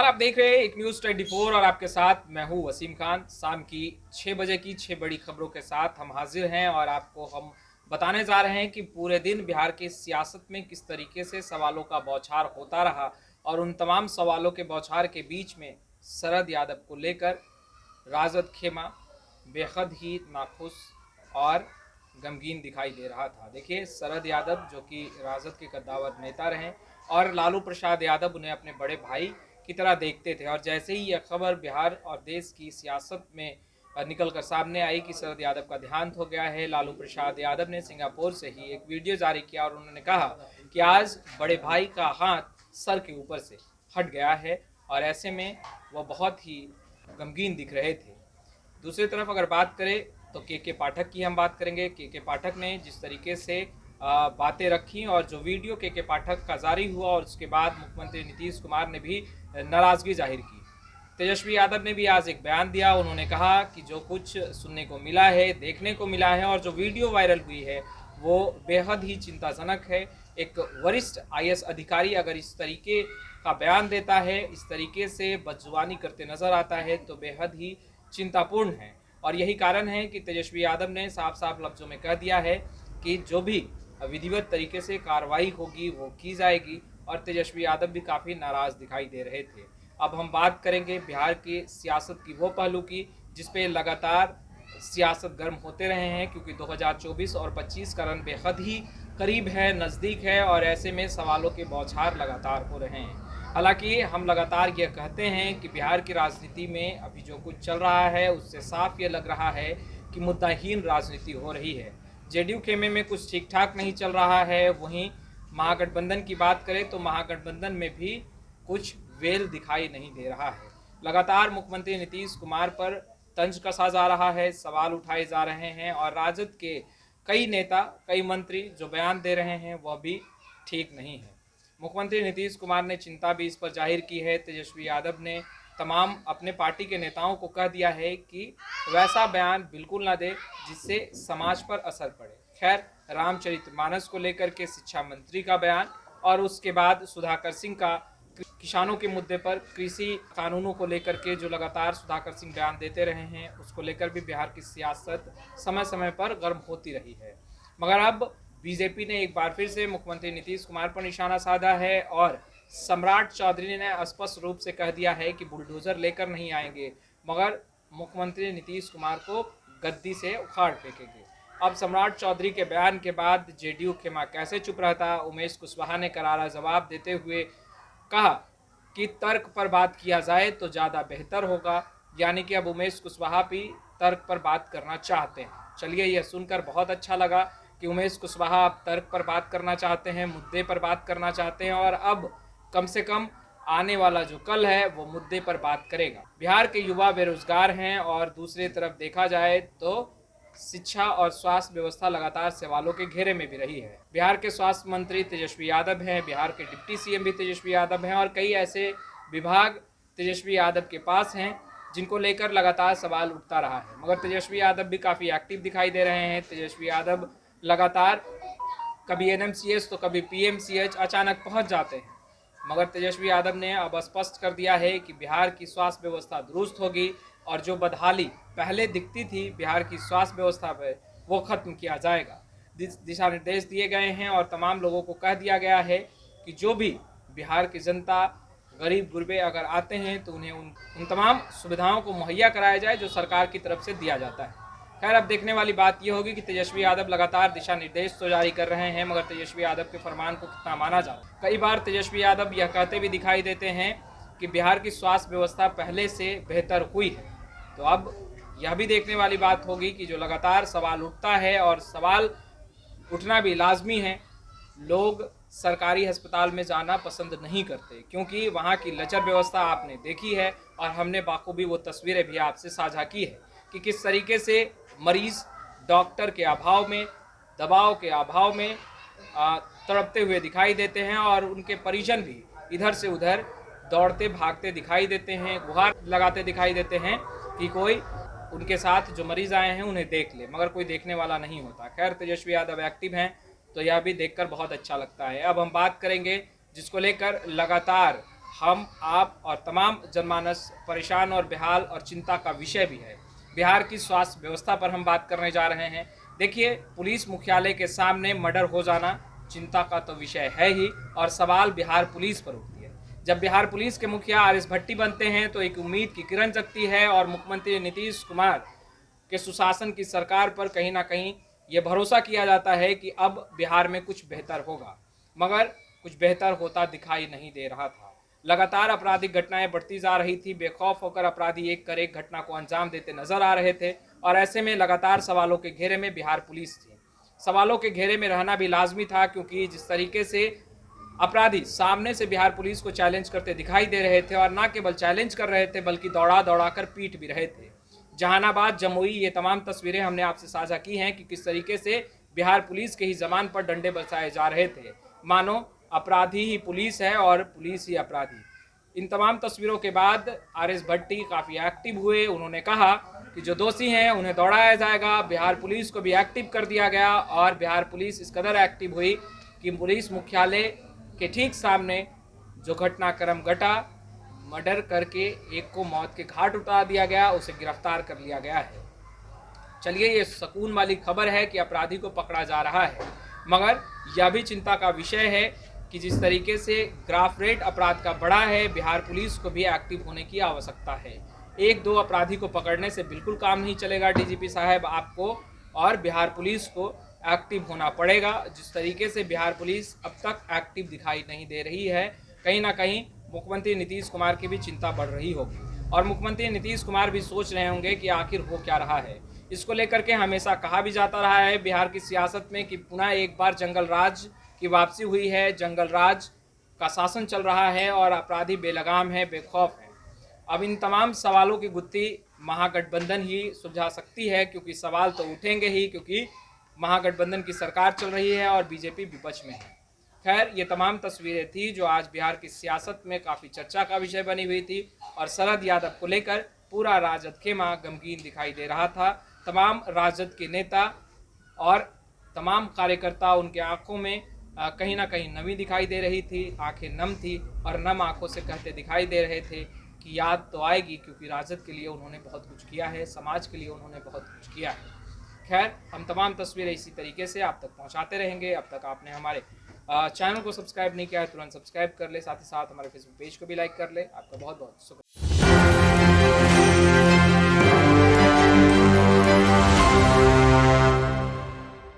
आप देख रहे हैं एक न्यूज़ 24 और आपके साथ मैं हूं वसीम खान। शाम की 6 बजे की 6 बड़ी खबरों के साथ हम हाजिर हैं और आपको हम बताने जा रहे हैं कि पूरे दिन बिहार की सियासत में किस तरीके से सवालों का बौछार होता रहा और उन तमाम सवालों के बौछार के बीच में शरद यादव को लेकर राजद खेमा बेहद ही नाखुश और गमगीन दिखाई दे रहा था। देखिए, शरद यादव जो कि राजद के कद्दावर नेता रहे और लालू प्रसाद यादव उन्हें अपने बड़े भाई की तरह देखते थे, और जैसे ही यह खबर बिहार और देश की सियासत में निकल कर सामने आई कि शरद यादव का देहांत हो गया है, लालू प्रसाद यादव ने सिंगापुर से ही एक वीडियो जारी किया और उन्होंने कहा कि आज बड़े भाई का हाथ सर के ऊपर से हट गया है और ऐसे में वह बहुत ही गमगीन दिख रहे थे। दूसरी तरफ अगर बात करें तो के पाठक की हम बात करेंगे। के पाठक ने जिस तरीके से बातें रखी और जो वीडियो के पाठक का जारी हुआ और उसके बाद मुख्यमंत्री नीतीश कुमार ने भी नाराजगी जाहिर की। तेजस्वी यादव ने भी आज एक बयान दिया। उन्होंने कहा कि जो कुछ सुनने को मिला है, देखने को मिला है और जो वीडियो वायरल हुई है वो बेहद ही चिंताजनक है। एक वरिष्ठ आईएएस अधिकारी अगर इस तरीके का बयान देता है, इस तरीके से बदजुबानी करते नजर आता है तो बेहद ही चिंतापूर्ण है। और यही कारण है कि तेजस्वी यादव ने साफ साफ लफ्जों में कह दिया है कि जो भी विधिवत तरीके से कार्रवाई होगी वो की जाएगी, और तेजस्वी यादव भी काफ़ी नाराज दिखाई दे रहे थे। अब हम बात करेंगे बिहार की सियासत की वो पहलू की जिसपे लगातार सियासत गर्म होते रहे हैं, क्योंकि 2024 और 25 का रन बेहद ही करीब है, नज़दीक है, और ऐसे में सवालों के बौछार लगातार हो रहे हैं। हालांकि हम लगातार यह कहते हैं कि बिहार की राजनीति में अभी जो कुछ चल रहा है उससे साफ ये लग रहा है कि मुद्दाहीन राजनीति हो रही है। जेडीयू खेमे में कुछ ठीक ठाक नहीं चल रहा है। वहीं महागठबंधन की बात करें तो महागठबंधन में भी कुछ वेल दिखाई नहीं दे रहा है। लगातार मुख्यमंत्री नीतीश कुमार पर तंज कसा जा रहा है, सवाल उठाए जा रहे हैं और राजद के कई नेता, कई मंत्री जो बयान दे रहे हैं वह भी ठीक नहीं है। मुख्यमंत्री नीतीश कुमार ने चिंता भी इस पर जाहिर की है। तेजस्वी यादव ने तमाम अपने पार्टी के नेताओं को कह दिया है कि वैसा बयान बिल्कुल ना दे जिससे समाज पर असर पड़े। खैर, रामचरितमानस को लेकर के शिक्षा मंत्री का बयान और उसके बाद सुधाकर सिंह का किसानों के मुद्दे पर कृषि कानूनों को लेकर के जो लगातार सुधाकर सिंह बयान देते रहे हैं उसको लेकर भी बिहार की सियासत समय समय पर गर्म होती रही है। मगर अब बीजेपी ने एक बार फिर से मुख्यमंत्री नीतीश कुमार पर निशाना साधा है और सम्राट चौधरी ने स्पष्ट रूप से कह दिया है कि बुलडोजर लेकर नहीं आएंगे मगर मुख्यमंत्री नीतीश कुमार को गद्दी से उखाड़ फेंकेंगे। अब सम्राट चौधरी के बयान के बाद जेडीयू खेमा कैसे चुप रहता, उमेश कुशवाहा ने करारा जवाब देते हुए कहा कि तर्क पर बात किया जाए तो ज़्यादा बेहतर होगा। यानी कि अब उमेश कुशवाहा भी तर्क पर बात करना चाहते हैं। चलिए, यह सुनकर बहुत अच्छा लगा कि उमेश कुशवाहा अब तर्क पर बात करना चाहते हैं, मुद्दे पर बात करना चाहते हैं और अब कम से कम आने वाला जो कल है वो मुद्दे पर बात करेगा। बिहार के युवा बेरोजगार हैं और दूसरी तरफ देखा जाए तो शिक्षा और स्वास्थ्य व्यवस्था लगातार सवालों के घेरे में भी रही है। बिहार के स्वास्थ्य मंत्री तेजस्वी यादव हैं, बिहार के डिप्टी सीएम भी तेजस्वी यादव हैं और कई ऐसे विभाग तेजस्वी यादव के पास हैं जिनको लेकर लगातार सवाल उठता रहा है। मगर तेजस्वी यादव भी काफ़ी एक्टिव दिखाई दे रहे हैं। तेजस्वी यादव लगातार कभी एनएमसीएच तो कभी पीएमसीएच अचानक पहुंच जाते हैं। मगर तेजस्वी यादव ने अब स्पष्ट कर दिया है कि बिहार की स्वास्थ्य व्यवस्था दुरुस्त होगी और जो बदहाली पहले दिखती थी बिहार की स्वास्थ्य व्यवस्था पर वो खत्म किया जाएगा। दिशा निर्देश दिए गए हैं और तमाम लोगों को कह दिया गया है कि जो भी बिहार की जनता, गरीब गुरबे अगर आते हैं तो उन्हें उन तमाम सुविधाओं को मुहैया कराया जाए जो सरकार की तरफ से दिया जाता है। खैर, अब देखने वाली बात यह होगी कि तेजस्वी यादव लगातार दिशा निर्देश तो जारी कर रहे हैं मगर तेजस्वी यादव के फरमान को कितना माना जाए। कई बार तेजस्वी यादव यह कहते भी दिखाई देते हैं कि बिहार की स्वास्थ्य व्यवस्था पहले से बेहतर हुई है। तो अब यह भी देखने वाली बात होगी कि जो लगातार सवाल उठता है और सवाल उठना भी लाजमी है, लोग सरकारी अस्पताल में जाना पसंद नहीं करते क्योंकि वहाँ की लचर व्यवस्था आपने देखी है और हमने बाखूबी वो तस्वीरें भी आपसे साझा की है कि किस तरीके से मरीज डॉक्टर के अभाव में, दबाव के अभाव में तड़पते हुए दिखाई देते हैं और उनके परिजन भी इधर से उधर दौड़ते भागते दिखाई देते हैं, गुहार लगाते दिखाई देते हैं कि कोई उनके साथ जो मरीज आए हैं उन्हें देख ले, मगर कोई देखने वाला नहीं होता। खैर, तेजस्वी यादव एक्टिव हैं तो यह भी देखकर बहुत अच्छा लगता है। अब हम बात करेंगे जिसको लेकर लगातार हम, आप और तमाम जनमानस परेशान और बेहाल और चिंता का विषय भी है। बिहार की स्वास्थ्य व्यवस्था पर हम बात करने जा रहे हैं। देखिए, पुलिस मुख्यालय के सामने मर्डर हो जाना चिंता का तो विषय है ही, और सवाल बिहार पुलिस पर उठती है। जब बिहार पुलिस के मुखिया आर.एस. भट्टी बनते हैं तो एक उम्मीद की किरण जगती है और मुख्यमंत्री नीतीश कुमार के सुशासन की सरकार पर कहीं ना कहीं ये भरोसा किया जाता है कि अब बिहार में कुछ बेहतर होगा, मगर कुछ बेहतर होता दिखाई नहीं दे रहा था। लगातार आपराधिक घटनाएं बढ़ती जा रही थी। बेखौफ होकर अपराधी एक कर एक घटना को अंजाम देते नजर आ रहे थे, और ऐसे में लगातार सवालों के घेरे में बिहार पुलिस थी। सवालों के घेरे में रहना भी लाजमी था, क्योंकि जिस तरीके से अपराधी सामने से बिहार पुलिस को चैलेंज करते दिखाई दे रहे थे, और न केवल चैलेंज कर रहे थे बल्कि दौड़ा दौड़ा कर पीट भी रहे थे। जहानाबाद, जमुई, ये तमाम तस्वीरें हमने आपसे साझा की हैं कि किस तरीके से बिहार पुलिस के ही जमान पर डंडे बरसाए जा रहे थे, मानो अपराधी ही पुलिस है और पुलिस ही अपराधी। इन तमाम तस्वीरों के बाद आर.एस. भट्टी काफ़ी एक्टिव हुए। उन्होंने कहा कि जो दोषी हैं उन्हें दौड़ाया जाएगा। बिहार पुलिस को भी एक्टिव कर दिया गया, और बिहार पुलिस इस कदर एक्टिव हुई कि पुलिस मुख्यालय के ठीक सामने जो घटनाक्रम घटा, मर्डर करके एक को मौत के घाट उतार दिया गया, उसे गिरफ्तार कर लिया गया है। चलिए, ये सुकून वाली खबर है कि अपराधी को पकड़ा जा रहा है, मगर यह भी चिंता का विषय है कि जिस तरीके से ग्राफ रेट अपराध का बढ़ा है, बिहार पुलिस को भी एक्टिव होने की आवश्यकता है। एक दो अपराधी को पकड़ने से बिल्कुल काम नहीं चलेगा। डीजीपी साहब, आपको और बिहार पुलिस को एक्टिव होना पड़ेगा। जिस तरीके से बिहार पुलिस अब तक एक्टिव दिखाई नहीं दे रही है, कहीं ना कहीं मुख्यमंत्री नीतीश कुमार की भी चिंता बढ़ रही होगी, और मुख्यमंत्री नीतीश कुमार भी सोच रहे होंगे कि आखिर हो क्या रहा है। इसको लेकर के हमेशा कहा भी जाता रहा है बिहार की सियासत में कि पुनः एक बार जंगल राज की वापसी हुई है, जंगल राज का शासन चल रहा है और अपराधी बेलगाम है, बेखौफ है। अब इन तमाम सवालों की गुत्थी महागठबंधन ही सुलझा सकती है, क्योंकि सवाल तो उठेंगे ही, क्योंकि महागठबंधन की सरकार चल रही है और बीजेपी विपक्ष में है। खैर, ये तमाम तस्वीरें थी जो आज बिहार की सियासत में काफ़ी चर्चा का विषय बनी हुई थी, और शरद यादव को लेकर पूरा राजद खेमा गमगीन दिखाई दे रहा था। तमाम राजद के नेता और तमाम कार्यकर्ता, उनके आंखों में कहीं ना कहीं नमी दिखाई दे रही थी, आंखें नम थी, और नम आंखों से कहते दिखाई दे रहे थे कि याद तो आएगी, क्योंकि राजद के लिए उन्होंने बहुत कुछ किया है, समाज के लिए उन्होंने बहुत कुछ किया है। खैर, हम तमाम तस्वीरें इसी तरीके से आप तक पहुंचाते रहेंगे। अब तक आपने हमारे चैनल को सब्सक्राइब नहीं किया है, तुरंत सब्सक्राइब कर ले, साथ ही साथ हमारे फेसबुक पेज को भी लाइक कर ले। आपका बहुत बहुत शुक्रिया।